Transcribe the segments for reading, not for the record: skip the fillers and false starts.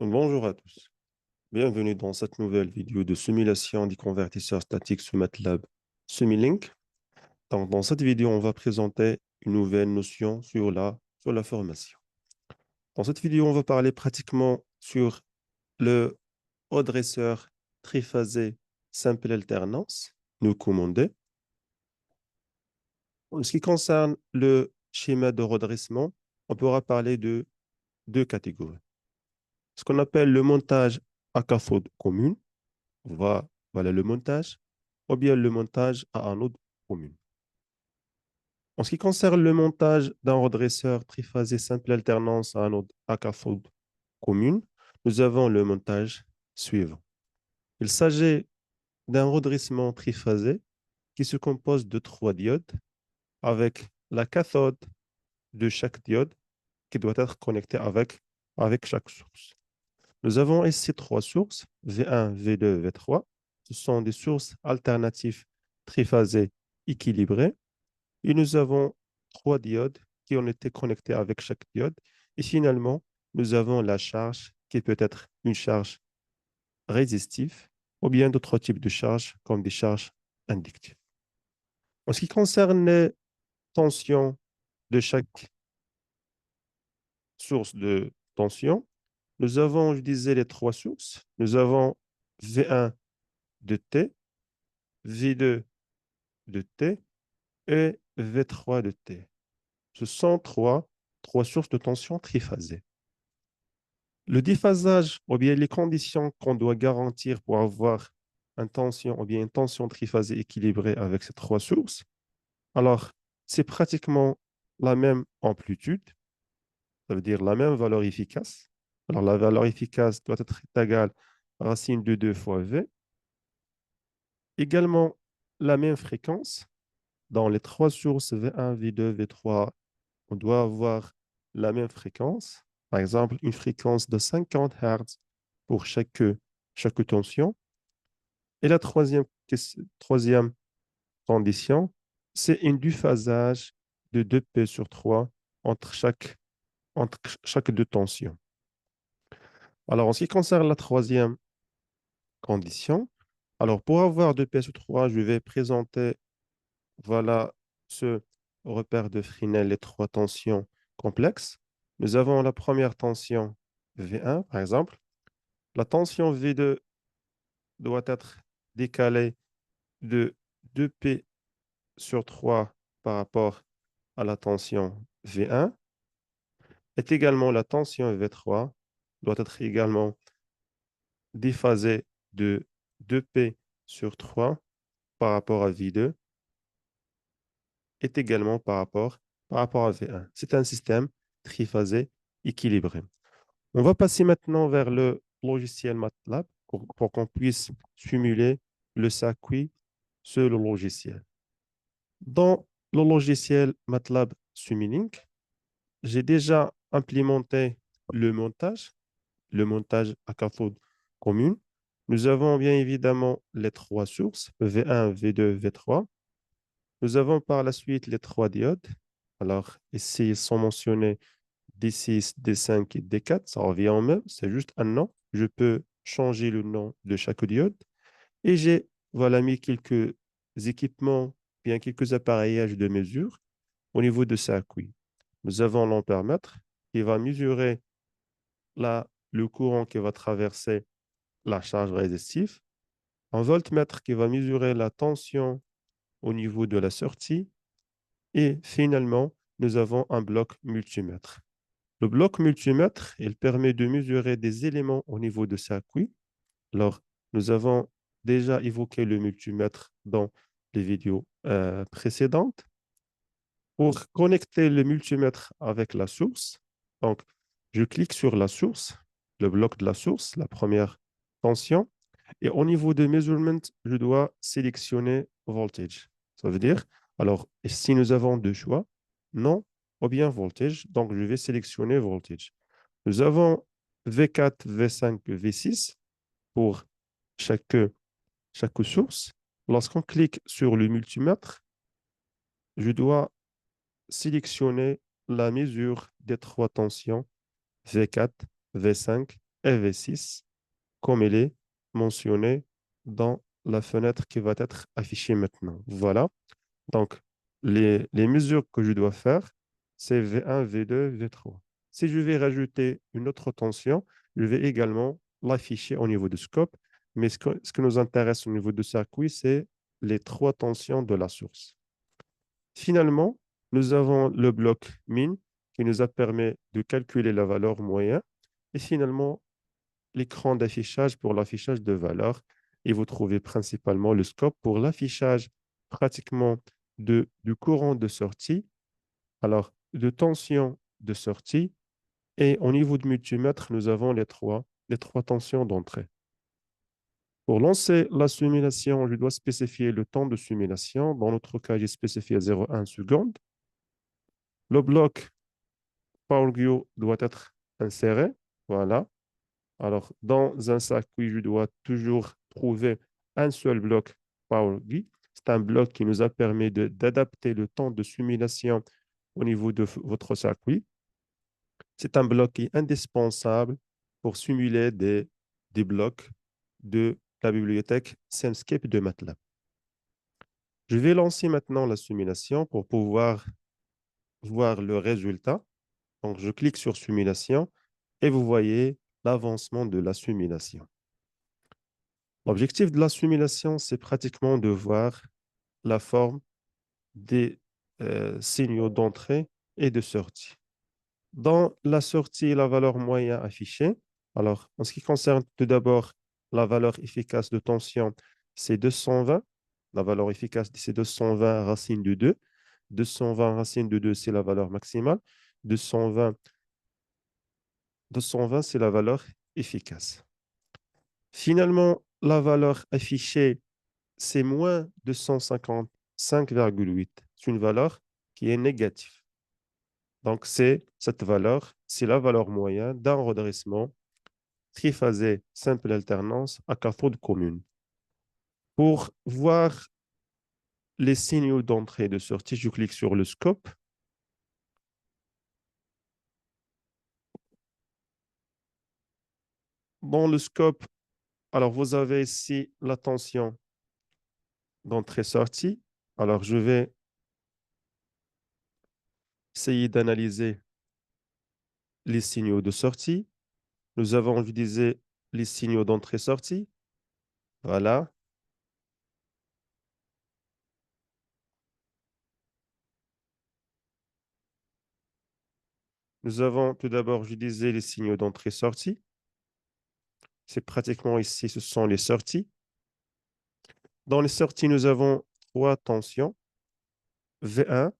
Bonjour à tous. Bienvenue dans cette nouvelle vidéo de simulation des convertisseurs statiques sous MATLAB Simulink. Donc, dans cette vidéo, on va présenter une nouvelle notion sur la formation. Dans cette vidéo, on va parler pratiquement sur le redresseur triphasé simple alternance, nous commandé. En ce qui concerne le schéma de redressement, on pourra parler de deux catégories. Ce qu'on appelle le montage à cathode commune. Voilà le montage, ou bien le montage à anode commune. En ce qui concerne le montage d'un redresseur triphasé simple alternance à anode à cathode commune, nous avons le montage suivant. Il s'agit d'un redressement triphasé qui se compose de trois diodes avec la cathode de chaque diode qui doit être connectée avec chaque source. Nous avons ici trois sources, V1, V2, V3. Ce sont des sources alternatives triphasées équilibrées. Et nous avons trois diodes qui ont été connectées avec chaque diode. Et finalement, nous avons la charge qui peut être une charge résistive ou bien d'autres types de charges comme des charges inductives. En ce qui concerne les tensions de chaque source de tension, nous avons, je disais, les trois sources. Nous avons V1 de T, V2 de T et V3 de T. Ce sont trois sources de tension triphasées. Le déphasage, ou bien les conditions qu'on doit garantir pour avoir une tension triphasée équilibrée avec ces trois sources, alors c'est pratiquement la même amplitude, ça veut dire la même valeur efficace. Alors la valeur efficace doit être égale à racine de 2 fois V. Également la même fréquence. Dans les trois sources V1, V2, V3, on doit avoir la même fréquence. Par exemple, une fréquence de 50 Hz pour chaque tension. Et la troisième condition, c'est un déphasage de 2P sur 3 entre chaque deux tensions. Alors, en ce qui concerne la troisième condition, alors pour avoir 2P sur 3, je vais présenter voilà ce repère de Fresnel, les trois tensions complexes. Nous avons la première tension V1, par exemple. La tension V2 doit être décalée de 2P sur 3 par rapport à la tension V1. Et également, la tension V3 doit être également déphasée de 2P sur 3 par rapport à V2 est également par rapport à V1. C'est un système triphasé équilibré. On va passer maintenant vers le logiciel MATLAB pour qu'on puisse simuler le circuit sur le logiciel. Dans le logiciel MATLAB Simulink, j'ai déjà implémenté le montage à cathode commune. Nous avons bien évidemment les trois sources, V1, V2, V3. Nous avons par la suite les trois diodes. Alors, ici, ils sont mentionnés D6, D5 et D4. Ça revient au même, c'est juste un nom. Je peux changer le nom de chaque diode. Et j'ai voilà, mis quelques équipements, bien quelques appareillages de mesure au niveau de circuit. Nous avons l'ampèremètre qui va mesurer le courant qui va traverser la charge résistive, un voltmètre qui va mesurer la tension au niveau de la sortie, et finalement, nous avons un bloc multimètre. Le bloc multimètre, il permet de mesurer des éléments au niveau de circuit. Alors, nous avons déjà évoqué le multimètre dans les vidéos précédentes. Pour connecter le multimètre avec la source, donc je clique sur la source, le bloc de la source, la première tension, et au niveau de measurement, je dois sélectionner voltage. Ça veut dire, alors, si nous avons deux choix, non ou bien voltage, donc je vais sélectionner voltage. Nous avons V4, V5, V6 pour chaque, chaque source. Lorsqu'on clique sur le multimètre, je dois sélectionner la mesure des trois tensions V4, V5 et V6, comme il est mentionné dans la fenêtre qui va être affichée maintenant. Voilà. Donc, les mesures que je dois faire, c'est V1, V2, V3. Si je vais rajouter une autre tension, je vais également l'afficher au niveau du scope. Mais ce que nous intéresse au niveau du circuit, c'est les trois tensions de la source. Finalement, nous avons le bloc min qui nous a permis de calculer la valeur moyenne. Et finalement, l'écran d'affichage pour l'affichage de valeurs. Et vous trouvez principalement le scope pour l'affichage pratiquement du courant de sortie, alors de tension de sortie. Et au niveau de multimètre, nous avons les trois tensions d'entrée. Pour lancer la simulation, je dois spécifier le temps de simulation. Dans notre cas, j'ai spécifié 0,1 seconde. Le bloc PowerView doit être inséré. Voilà. Alors, dans un circuit, je dois toujours trouver un seul bloc PowerView. C'est un bloc qui nous a permis d'adapter le temps de simulation au niveau de votre circuit. C'est un bloc qui est indispensable pour simuler des blocs de la bibliothèque Simscape de MATLAB. Je vais lancer maintenant la simulation pour pouvoir voir le résultat. Donc, je clique sur simulation et vous voyez l'avancement de la simulation. L'objectif de la simulation, c'est pratiquement de voir la forme des signaux d'entrée et de sortie. Dans la sortie, la valeur moyenne affichée. Alors, en ce qui concerne tout d'abord la valeur efficace de tension, c'est 220. La valeur efficace, c'est 220 racine de 2. 220 racine de 2, c'est la valeur maximale. 220, 220, c'est la valeur efficace. Finalement, la valeur affichée, c'est moins 255,8. C'est une valeur qui est négative. Donc, cette valeur, c'est la valeur moyenne d'un redressement triphasé simple alternance à cathode commune. Pour voir les signaux d'entrée et de sortie, je clique sur le scope. Dans le scope, alors vous avez ici la tension d'entrée-sortie. Alors, je vais essayer d'analyser les signaux de sortie. Nous avons utilisé les signaux d'entrée-sortie. Voilà. Nous avons tout d'abord utilisé les signaux d'entrée-sortie. C'est pratiquement ici, ce sont les sorties. Dans les sorties, nous avons trois tensions, V1,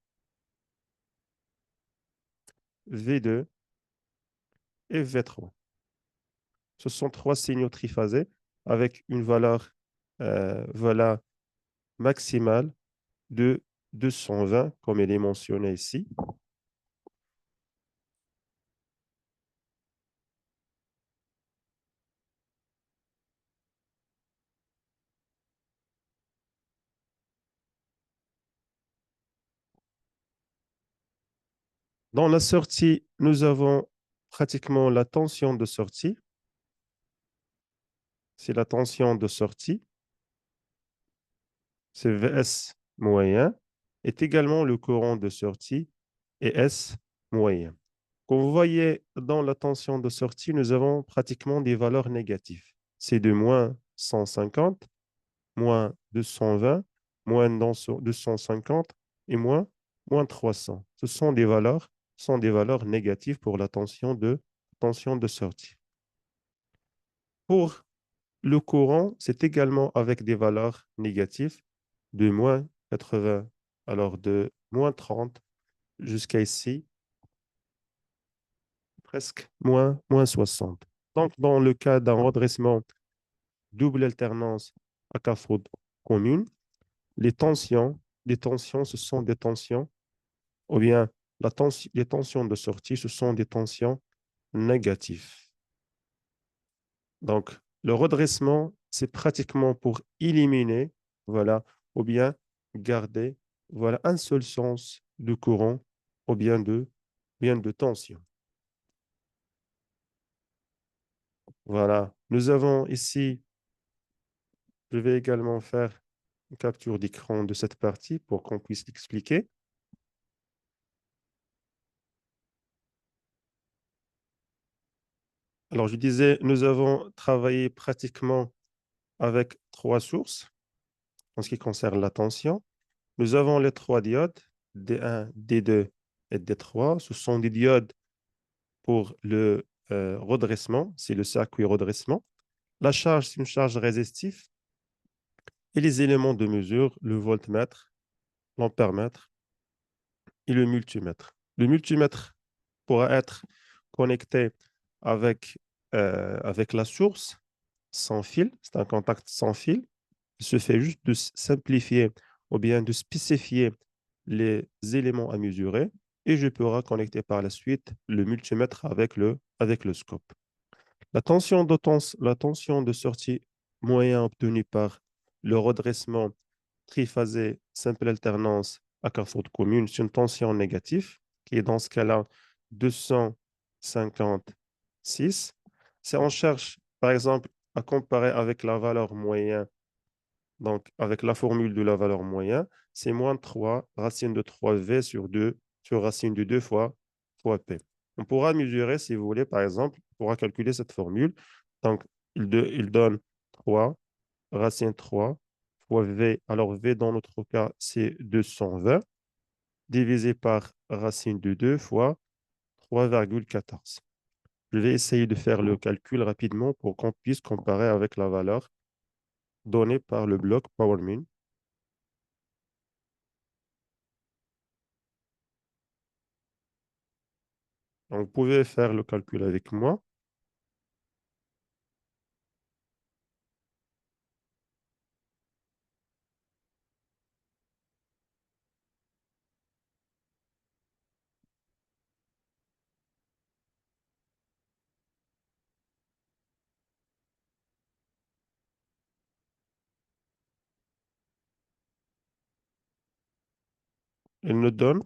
V2 et V3. Ce sont trois signaux triphasés avec une valeur voilà, maximale de 220, comme il est mentionné ici. Dans la sortie, nous avons pratiquement la tension de sortie. C'est la tension de sortie. C'est Vs moyen. Est également le courant de sortie et S moyen. Comme vous voyez, dans la tension de sortie, nous avons pratiquement des valeurs négatives. C'est de moins 150, moins 220, moins 250 et moins 300. Ce sont des valeurs négatives pour la tension de sortie. Pour le courant, c'est également avec des valeurs négatives de moins 80, alors de moins 30 jusqu'à ici, presque moins 60. Donc, dans le cas d'un redressement double alternance à cathode commune, les tensions, ce sont des tensions, ou bien les tensions de sortie, ce sont des tensions négatives. Donc, le redressement, c'est pratiquement pour éliminer, voilà, ou bien garder, voilà, un seul sens de courant, ou bien de tension. Voilà. Nous avons ici, je vais également faire une capture d'écran de cette partie pour qu'on puisse l'expliquer. Alors, je disais, nous avons travaillé pratiquement avec trois sources en ce qui concerne la tension. Nous avons les trois diodes, D1, D2 et D3. Ce sont des diodes pour le redressement, c'est le circuit redressement. La charge, c'est une charge résistive. Et les éléments de mesure, le voltmètre, l'ampèremètre et le multimètre. Le multimètre pourra être connecté avec, avec la source sans fil. C'est un contact sans fil. Il se fait juste de simplifier ou bien de spécifier les éléments à mesurer et je pourrai connecter par la suite le multimètre avec le scope. La tension de sortie moyen obtenue par le redressement triphasé simple alternance à cathode commune, c'est une tension négative qui est dans ce cas-là 256. Si on cherche, par exemple, à comparer avec la valeur moyenne, donc avec la formule de la valeur moyenne, c'est moins 3 racine de 3V sur 2 sur racine de 2 fois P. On pourra mesurer, si vous voulez, par exemple, on pourra calculer cette formule. Donc, il donne 3 racine 3 fois V. Alors, V, dans notre cas, c'est 220 divisé par racine de 2 fois 3,14. Je vais essayer de faire le calcul rapidement pour qu'on puisse comparer avec la valeur donnée par le bloc PowerMin. Donc, vous pouvez faire le calcul avec moi. Il nous donne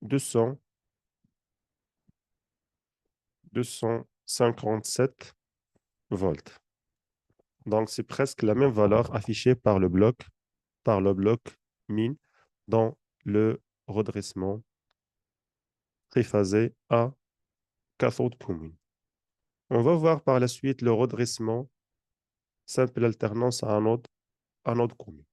200, 257 volts. Donc, c'est presque la même valeur affichée par le bloc min dans le redressement triphasé à cathode commune. On va voir par la suite le redressement simple alternance à anode commune.